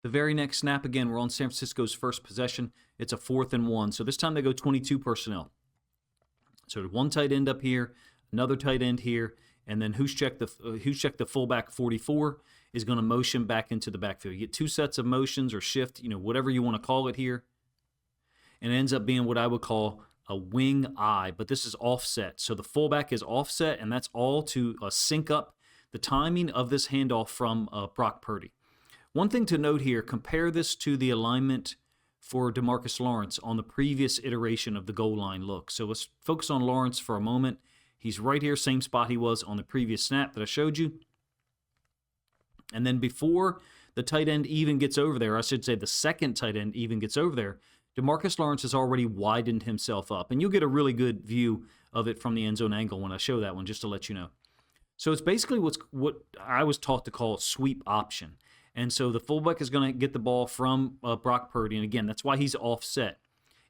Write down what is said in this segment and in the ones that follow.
The very next snap, again, we're on San Francisco's first possession. It's a 4th and 1. So this time they go 22 personnel. So one tight end up here, another tight end here, and then Juszczyk, the fullback 44, is going to motion back into the backfield. You get 2 sets of motions or shift, whatever you want to call it here. And it ends up being what I would call a wing eye, but this is offset. So the fullback is offset, and that's all to sync up the timing of this handoff from Brock Purdy. One thing to note here, compare this to the alignment for Demarcus Lawrence on the previous iteration of the goal line look. So let's focus on Lawrence for a moment. He's right here, same spot he was on the previous snap that I showed you. And then before the tight end even gets over there, I should say the second tight end even gets over there, Demarcus Lawrence has already widened himself up. And you'll get a really good view of it from the end zone angle when I show that one, just to let you know. So it's basically what I was taught to call sweep option. And so the fullback is going to get the ball from Brock Purdy. And again, that's why he's offset.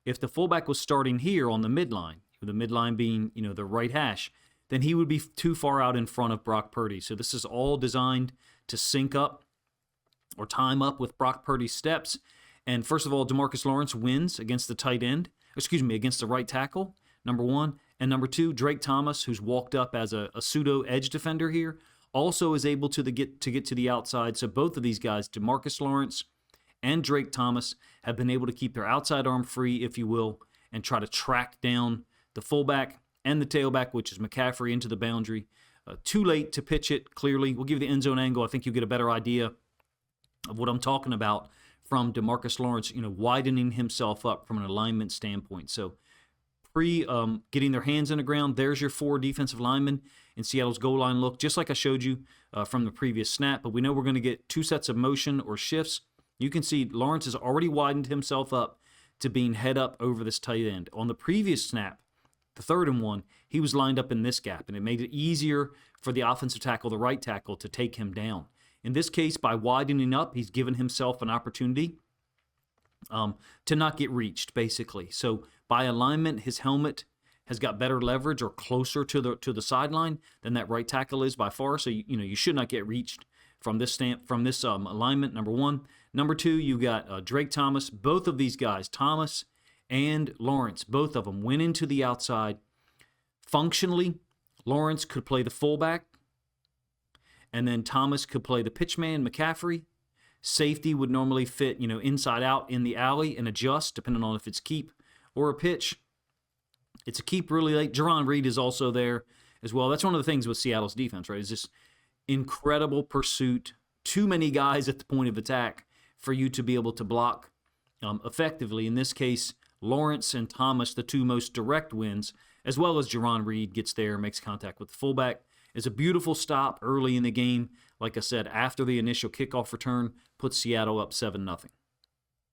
If the fullback was starting here on the midline, the midline being, the right hash, then he would be too far out in front of Brock Purdy. So this is all designed to sync up or time up with Brock Purdy's steps. And first of all, Demarcus Lawrence wins against the against the right tackle, number 1. And number 2, Drake Thomas, who's walked up as a pseudo edge defender here, also is able to get to the outside. So both of these guys, Demarcus Lawrence and Drake Thomas, have been able to keep their outside arm free, if you will, and try to track down the fullback and the tailback, which is McCaffrey, into the boundary. Too late to pitch it, clearly. We'll give you the end zone angle. I think you'll get a better idea of what I'm talking about from Demarcus Lawrence, widening himself up from an alignment standpoint. So getting their hands in the ground, there's your 4 defensive linemen in Seattle's goal line look, just like I showed you from the previous snap. But we know we're going to get 2 sets of motion or shifts. You can see Lawrence has already widened himself up to being head up over this tight end. On the previous snap, the 3rd and 1, he was lined up in this gap, and it made it easier for the offensive tackle, the right tackle, to take him down. In this case, by widening up, he's given himself an opportunity to not get reached, basically. So by alignment, his helmet has got better leverage or closer to the sideline than that right tackle is by far. So you should not get reached from this alignment. Number 1. Number 2, you got Drake Thomas. Both of these guys, Thomas and Lawrence, both of them went into the outside. Functionally, Lawrence could play the fullback, and then Thomas could play the pitchman, McCaffrey. Safety would normally fit, inside out in the alley and adjust, depending on if it's keep or a pitch. It's a keep really late. Jarran Reed is also there as well. That's one of the things with Seattle's defense, right? Is this incredible pursuit. Too many guys at the point of attack for you to be able to block effectively. In this case, Lawrence and Thomas, the 2 most direct wins, as well as Jarran Reed gets there, makes contact with the fullback. It's a beautiful stop early in the game. Like I said, after the initial kickoff return, puts Seattle up 7-0.